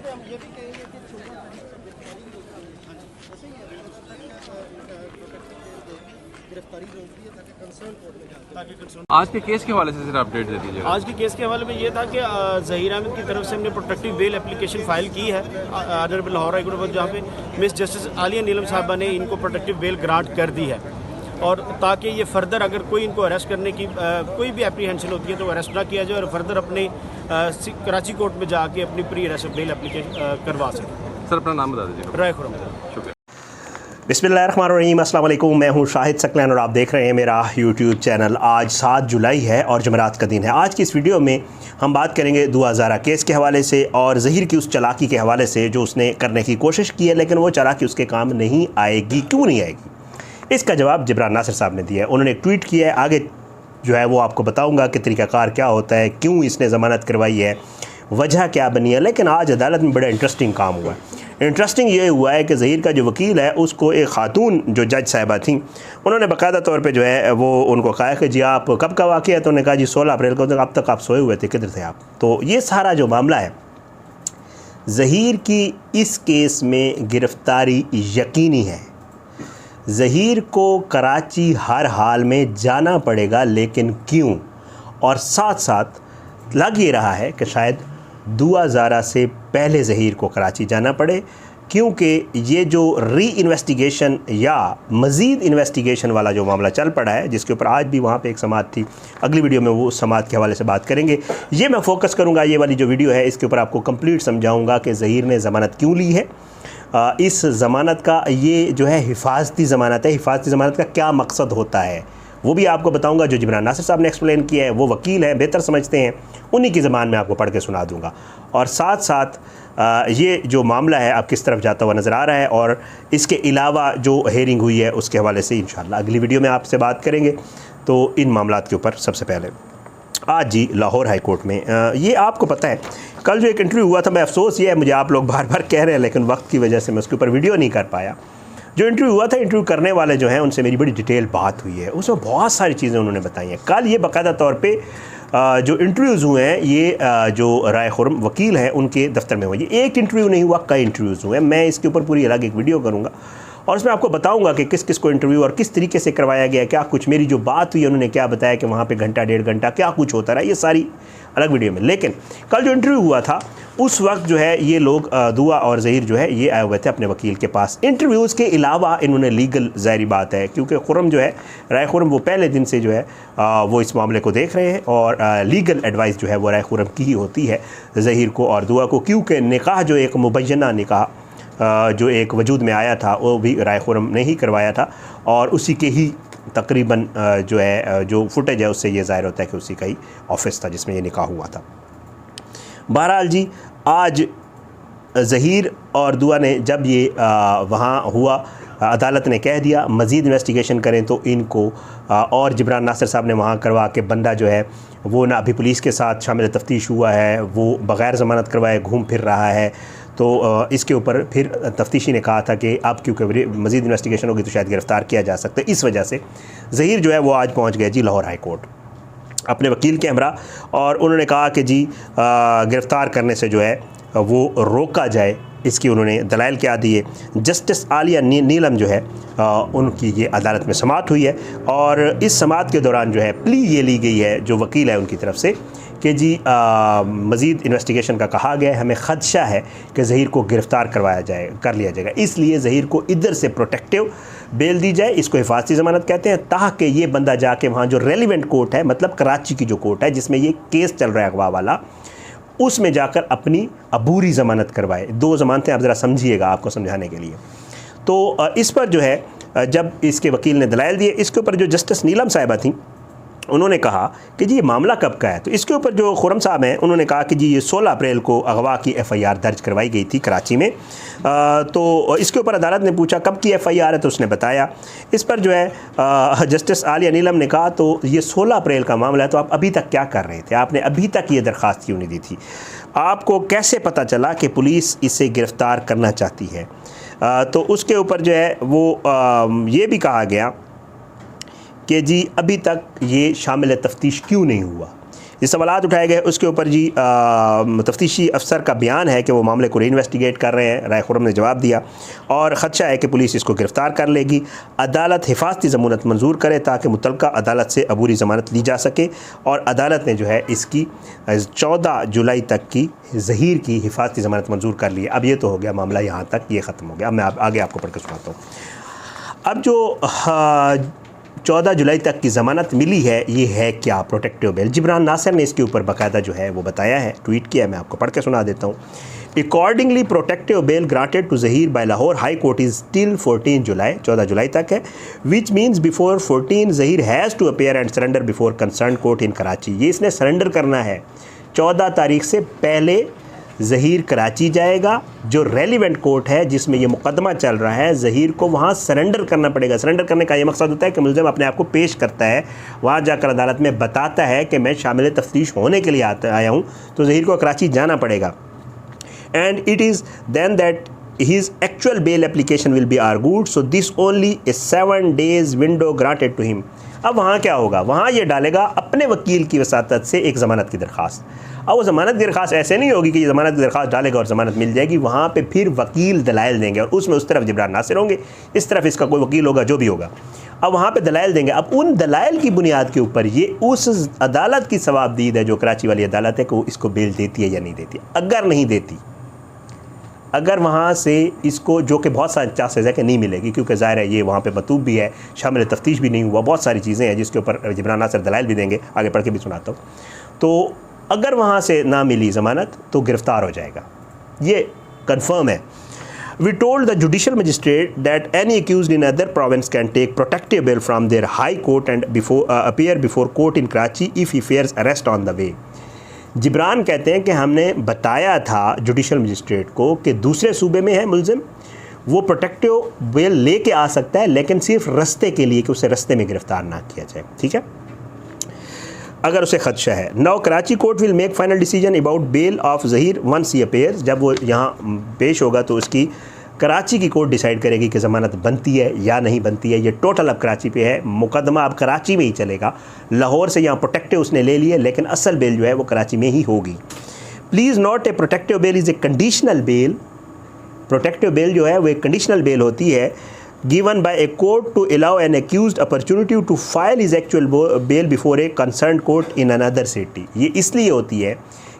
इसमें हम ये भी कहेंगे कि गिरफ्तारी जरूरी है ताकि कंसर्न कोर्ट में जाए। आज के केस के हवाले से जरा अपडेट दे दीजिए। आज के केस के हवाले में ये था कि ज़हीर अहमद की तरफ से हमने प्रोटेक्टिव बेल एप्लीकेशन फाइल की है ऑनरेबल लाहौर हाई कोर्ट, जहाँ पे मिस जस्टिस आलिया नीलम साहबा ने इनको प्रोटेक्टिव बेल ग्रांट कर दी है, और ताकि ये फर्दर अगर कोई इनको अरेस्ट करने की कोई भी एप्रीहेंशन होती है तो अरेस्ट ना किया जाए और फर्दर अपने कराची कोर्ट में जाके अपनी प्री अरेस्ट बेल एप्लीकेशन करवा सकें। सर अपना नाम बता दीजिए। राय खुरम। शुक्रिया। बिस्मिल्लाहिर्रहमानिर्रहीम, अस्सलाम वालेकुम। मैं हूं शाहिद सकलैन और आप देख रहे हैं मेरा यूट्यूब चैनल। आज 7 जुलाई है और जुमेरात का दिन है। आज की इस वीडियो में हम बात करेंगे दुआ ज़ारा केस के हवाले से और ज़हीर की उस चालाकी के हवाले से जो उसने करने की कोशिश की है, लेकिन वो चालाकी उसके काम नहीं आएगी। क्यों नहीं आएगी, इसका जवाब जिब्रान नासिर साहब ने दिया है। उन्होंने एक ट्वीट किया है, आगे जो है वो आपको बताऊँगा कि तरीक़ाकार क्या होता है, क्यों इसने ज़मानत करवाई है, वजह क्या बनी है। लेकिन आज अदालत में बड़ा इंटरेस्टिंग काम हुआ है। इंटरेस्टिंग ये हुआ है कि ज़हीर का जो वकील है उसको एक ख़ातून जो जज साहिबा थी, उन्होंने बाकायदा तौर पे जो है वो उनको कहा कि जी आप कब का वाक़या है, तो उन्होंने कहा जी 16 अप्रैल को। तो अब तक आप सोए हुए थे, किधर थे आप? तो ये सारा जो मामला है, ज़हीर की इस केस में गिरफ़्तारी यकीनी है। ज़हीर को कराची हर हाल में जाना पड़ेगा, लेकिन क्यों? और साथ साथ लग ये रहा है कि शायद दुआ ज़ारा से पहले ज़हीर को कराची जाना पड़े, क्योंकि ये जो री इन्वेस्टिगेशन या मज़ीद इन्वेस्टिगेशन वाला जो मामला चल पड़ा है, जिसके ऊपर आज भी वहाँ पे एक समाअत थी, अगली वीडियो में वो समाअत के हवाले से बात करेंगे। ये मैं फ़ोकस करूँगा, ये वाली जो वीडियो है इसके ऊपर आपको कंप्लीट समझाऊँगा कि ज़हीर ने ज़मानत क्यों ली है। इस ज़मानत का ये जो है हिफाजती ज़मानत है, हिफाजती ज़मानत का क्या मकसद होता है वो भी आपको बताऊंगा। जो जिब्रान नासिर साहब ने एक्सप्लेन किया है, वो वकील हैं, बेहतर समझते हैं, उन्हीं की ज़बान में आपको पढ़ के सुना दूंगा। और साथ साथ ये जो मामला है अब किस तरफ जाता हुआ नज़र आ रहा है, और इसके अलावा जो हेयरिंग हुई है उसके हवाले से इंशाअल्लाह अगली वीडियो में आपसे बात करेंगे। तो इन मामलात के ऊपर सबसे पहले आज जी लाहौर हाई कोर्ट में ये आपको पता है कल जो एक इंटरव्यू हुआ था, मैं अफसोस ये है, मुझे आप लोग बार बार कह रहे हैं लेकिन वक्त की वजह से मैं उसके ऊपर वीडियो नहीं कर पाया। जो इंटरव्यू हुआ था, इंटरव्यू करने वाले जो हैं उनसे मेरी बड़ी डिटेल बात हुई है, उसमें बहुत सारी चीज़ें उन्होंने बताई हैं। कल ये बाकायदा तौर पे जो इंटरव्यूज़ हुए हैं, ये जो राय खुरम वकील हैं उनके दफ्तर में हुए। ये एक इंटरव्यू नहीं हुआ, कई इंटरव्यूज़ हुए हैं। मैं इसके ऊपर पूरी अलग एक वीडियो करूँगा और उसमें आपको बताऊंगा कि किस किस को इंटरव्यू और किस तरीके से करवाया गया, क्या कुछ मेरी जो बात हुई उन्होंने क्या बताया कि वहाँ पे घंटा 1.5 घंटा क्या कुछ होता रहा, ये सारी अलग वीडियो में। लेकिन कल जो इंटरव्यू हुआ था उस वक्त जो है ये लोग दुआ और ज़हीर जो है ये आए हुए थे अपने वकील के पास। इंटरव्यूज़ के अलावा इन्होंने लीगल, ज़ाहिरी बात है क्योंकि खुरम जो है, राय खुरम, वो पहले दिन से जो है वो इस मामले को देख रहे हैं और लीगल एडवाइस जो है वो राय खुरम की ही होती है ज़हीर को और दुआ को, क्योंकि निकाह जो एक मुबैना निकाह जो एक वजूद में आया था वो भी राय खुरम ने ही करवाया था, और उसी के ही तकरीबन जो है जो फुटेज है उससे ये ज़ाहिर होता है कि उसी का ही ऑफिस था जिसमें ये निकाह हुआ था। बहरहाल जी, आज ज़हीर और दुआ ने जब ये वहाँ हुआ, अदालत ने कह दिया मज़ीद इन्वेस्टिगेशन करें तो इनको और जिब्रान नासिर साहब ने वहाँ करवा के बंदा जो है वो ना अभी पुलिस के साथ शामिल तफ्तीश हुआ है, वो बग़ैर ज़मानत करवाए घूम फिर रहा है। तो इसके ऊपर फिर तफ्तीशी ने कहा था कि अब क्योंकि मज़ीद इन्वेस्टिगेशन होगी तो शायद गिरफ़्तार किया जा सकता है। इस वजह से ज़हीर जो है वो आज पहुँच गए जी लाहौर हाई कोर्ट अपने वकील के हमरा, और उन्होंने कहा कि जी गिरफ़्तार करने से जो है वो रोका जाए। इसकी उन्होंने दलाइल क्या दिए। जस्टिस आलिया नीलम जो है उनकी ये अदालत में समाअत हुई है, और इस समाअत के दौरान जो है प्ली ये ली गई है जो वकील है उनकी तरफ से कि जी मज़ीद इन्वेस्टिगेशन का कहा गया है, हमें ख़दशा है कि ज़हीर को गिरफ़्तार कर लिया जाएगा, इसलिए ज़हीर को इधर से प्रोटेक्टिव बेल दी जाए। इसको हिफाजती ज़मानत कहते हैं, ताकि ये बंदा जाके वहाँ जो रेलिवेंट कोर्ट है, मतलब कराची की जो कोर्ट है जिसमें ये केस चल रहा है अगवा वाला, उसमें जाकर अपनी अबूरी ज़मानत करवाए। 2 ज़मानतें आप ज़रा समझिएगा आपको समझाने के लिए। तो इस पर जो है जब इसके वकील ने दलाइल दिए, इसके ऊपर जो जस्टिस नीलम साहिबा थी उन्होंने कहा कि जी ये मामला कब का है। तो इसके ऊपर जो खुरम साहब हैं उन्होंने कहा कि जी ये 16 अप्रैल को अगवा की FIR दर्ज करवाई गई थी कराची में। तो इसके ऊपर अदालत ने पूछा कब की FIR है, तो उसने बताया। इस पर जो है जस्टिस आलिया नीलम ने कहा तो ये 16 अप्रैल का मामला है, तो आप अभी तक क्या कर रहे थे, आपने अभी तक ये दरख्वास्त क्यों नहीं दी थी, आपको कैसे पता चला कि पुलिस इसे गिरफ़्तार करना चाहती है। तो उसके ऊपर जो है वो ये भी कहा गया कि जी अभी तक ये शामिल तफ्तीश क्यों नहीं हुआ, ये सवालात उठाए गए, उसके ऊपर जी तफ्तीशी अफसर का बयान है कि वो मामले को रीइन्वेस्टिगेट कर रहे हैं। राय खुर्रम ने जवाब दिया और ख़दशा है कि पुलिस इसको गिरफ़्तार कर लेगी। अदालत हिफाजती ज़मानत मंजूर करे ताकि मुतल्लिका अदालत से अबूरी ज़मानत ली जा सके, और अदालत ने जो है इसकी 14 जुलाई तक की ज़हीर की हिफाजती ज़मानत मंजूर कर ली है। अब ये तो हो गया मामला, यहाँ तक ये ख़त्म हो गया। अब मैं आगे आपको पढ़ के सुनाता हूँ। अब जो 14 जुलाई तक की ज़मानत मिली है, ये है क्या? Protective bail. जिब्रान नासिर ने इसके ऊपर बाकायदा जो है वो बताया है, ट्वीट किया है, मैं आपको पढ़ के सुना देता हूँ। Accordingly protective bail granted to Zaheer by Lahore high court is till 14 July, 14 जुलाई तक है, which means before 14 Zaheer has to appear and surrender before concern court in Karachi. ये इसने सरेंडर करना है 14 तारीख से पहले। ज़हीर कराची जाएगा, जो रेलिवेंट कोर्ट है जिसमें ये मुकदमा चल रहा है, ज़हीर को वहाँ सरेंडर करना पड़ेगा। सरेंडर करने का ये मकसद होता है कि मुल्ज़िम अपने आप को पेश करता है, वहाँ जाकर अदालत में बताता है कि मैं शामिल तफ्तीश होने के लिए आया हूँ, तो ज़हीर को कराची जाना पड़ेगा। And it is then that his actual bail application will be argued, so this only a 7 days window granted to him। अब वहाँ क्या होगा? वहाँ ये डालेगा अपने वकील की वसातत से एक ज़मानत की दरख्वास्त। अब वो ज़मानत की दरख्वास्त ऐसे नहीं होगी कि ये ज़मानत की दरख्वास्त डालेगा और ज़मानत मिल जाएगी। वहाँ पे फिर वकील दलाइल देंगे, और उसमें उस तरफ जिब्रान नासिर होंगे, इस तरफ इसका कोई वकील होगा, जो भी होगा। अब वहाँ पे दलाइल देंगे। अब उन दलाइल की बुनियाद के ऊपर ये उस अदालत की सवाबदीद है, जो कराची वाली अदालत है, कि वो इसको बेल देती है या नहीं देती। अगर नहीं देती, अगर वहाँ से इसको, जो कि बहुत सारे चांसेस है कि नहीं मिलेगी, क्योंकि ज़ाहिर है ये वहाँ पे मतूब भी है, शामिल तफ्तीश भी नहीं हुआ, बहुत सारी चीज़ें हैं जिसके ऊपर जिब्रान नासिर दलाइल भी देंगे, आगे पढ़ के भी सुनाता हूँ। तो अगर वहाँ से ना मिली ज़मानत तो गिरफ़्तार हो जाएगा, ये कन्फर्म है। We told the judicial magistrate that any accused in other province can take protective bail from their high court and appear before court in Karachi if he fears arrest on the way। Jibran कहते हैं कि हमने बताया था judicial magistrate को कि दूसरे सूबे में है मुल्ज़िम, वो प्रोटेक्टिव बेल लेके आ सकता है, लेकिन सिर्फ रस्ते के लिए, कि उसे रस्ते में गिरफ़्तार ना किया जाए, ठीक है, अगर उसे खदशा है। Now Karachi court will make final decision about bail of Zaheer once he appears. जब वो यहाँ पेश होगा तो उसकी कराची की कोर्ट डिसाइड करेगी कि ज़मानत बनती है या नहीं बनती है। ये टोटल अब कराची पे है, मुकदमा अब कराची में ही चलेगा। लाहौर से यहाँ प्रोटेक्टिव उसने ले लिए, लेकिन असल बेल जो है वो कराची में ही होगी। Please note, a protective bail is a conditional bail. Protective bail जो है वो एक कंडीशनल बेल होती है, given by a court to allow an accused opportunity to file his actual bail before a concerned court in another city। ये इसलिए होती है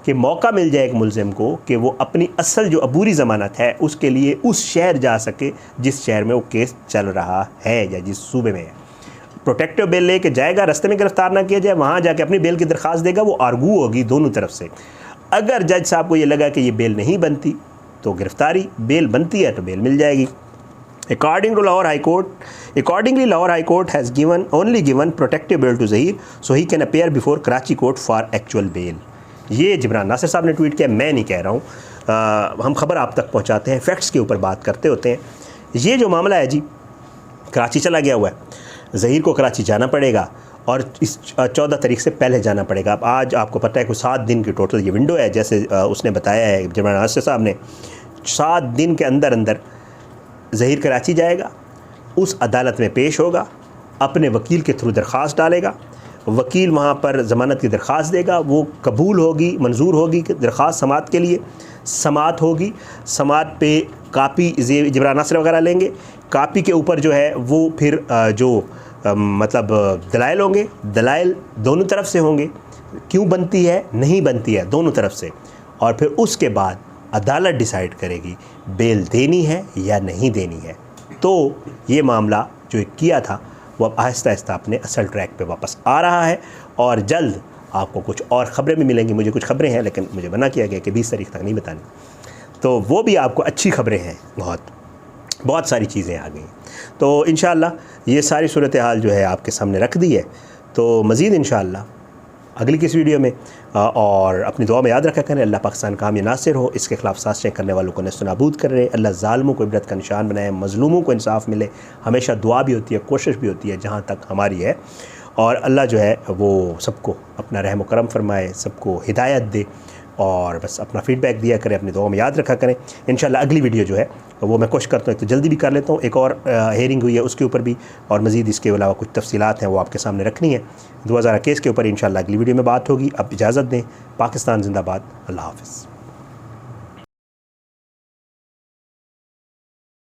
कि मौका मिल जाए एक मुल्ज़िम को कि वो अपनी असल जो अबूरी ज़मानत है उसके लिए उस शहर जा सके जिस शहर में वो केस चल रहा है या जिस सूबे में है। प्रोटेक्टिव बेल लेके जाएगा, रास्ते में गिरफ़्तार ना किया जाए, वहाँ जाके अपनी बेल की दरख्वास्त देगा, वो आर्गू होगी दोनों तरफ से। अगर जज साहब को ये लगा कि ये बेल नहीं बनती तो गिरफ़्तारी, बेल बनती है तो बेल मिल जाएगी। Accordingly, Lahore High Court has only given protective bail to Zahir, so he can appear before Karachi Court for actual bail। ये जिब्रान नासिर साहब ने ट्वीट किया, मैं नहीं कह रहा हूँ। हम खबर आप तक पहुँचाते हैं, फैक्ट्स के ऊपर बात करते होते हैं। ये जो मामला है जी, कराची चला गया हुआ है, ज़हीर को कराची जाना पड़ेगा और इस 14 तारीख से पहले जाना पड़ेगा। अब आज आपको पता है कि 7 दिन की टोटल ये विंडो है, जैसे उसने बताया है जिब्रान नासिर साहब ने। 7 दिन के अंदर अंदर ज़हीर कराची जाएगा, उस अदालत में पेश होगा, अपने वकील के थ्रू दरख्वास्त डालेगा, वकील वहाँ पर ज़मानत की दरख्वास्त देगा, वो कबूल होगी, मंजूर होगी कि दरख्वास्त समात के लिए, समात होगी, समात पे कापी जिब्रान नासिर वगैरह लेंगे, कापी के ऊपर जो है वो फिर मतलब दलाइल होंगे, दलाइल दोनों तरफ से होंगे, क्यों बनती है नहीं बनती है दोनों तरफ से, और फिर उसके बाद अदालत डिसाइड करेगी बेल देनी है या नहीं देनी है। तो ये मामला जो किया था वो अब आहिस्ता आहिस्ता अपने असल ट्रैक पे वापस आ रहा है, और जल्द आपको कुछ और ख़बरें भी मिलेंगी। मुझे कुछ ख़बरें हैं, लेकिन मुझे मना किया गया कि 20 तारीख तक नहीं बतानी, तो वो भी आपको अच्छी ख़बरें हैं, बहुत सारी चीज़ें आ गई। तो इंशाअल्लाह ये सारी सूरत हाल जो है आपके सामने रख दी है। तो मज़ीद इंशाअल्लाह अगली किस वीडियो में, और अपनी दुआ में याद रखा करें, अल्लाह पाकिस्तान काम या नासिर हो, इसके ख़िलाफ़ साज़िशें करने वालों को नेस्तनाबूद कर रहे, अल्लाह ज़ालिमों को इबरत का निशान बनाए, मज़लूमों को इंसाफ मिले। हमेशा दुआ भी होती है, कोशिश भी होती है जहाँ तक हमारी है, और अल्लाह जो है वो सबको अपना रहम करम फरमाए, सबको हिदायत दे, और बस अपना फ़ीडबैक दिया करें, अपनी दुआ में याद रखा करें। इंशाअल्लाह अगली वीडियो जो है वो मैं कोशिश करता हूँ एक तो जल्दी भी कर लेता हूँ, एक और हेयरिंग हुई है उसके ऊपर भी, और मज़ीद इसके अलावा कुछ तफसीलात हैं वो आपके सामने रखनी है। 2000 केस के ऊपर इंशाल्लाह अगली वीडियो में बात होगी। अब इजाज़त दें। पाकिस्तान जिंदाबाद। अल्लाह हाफ़िज़।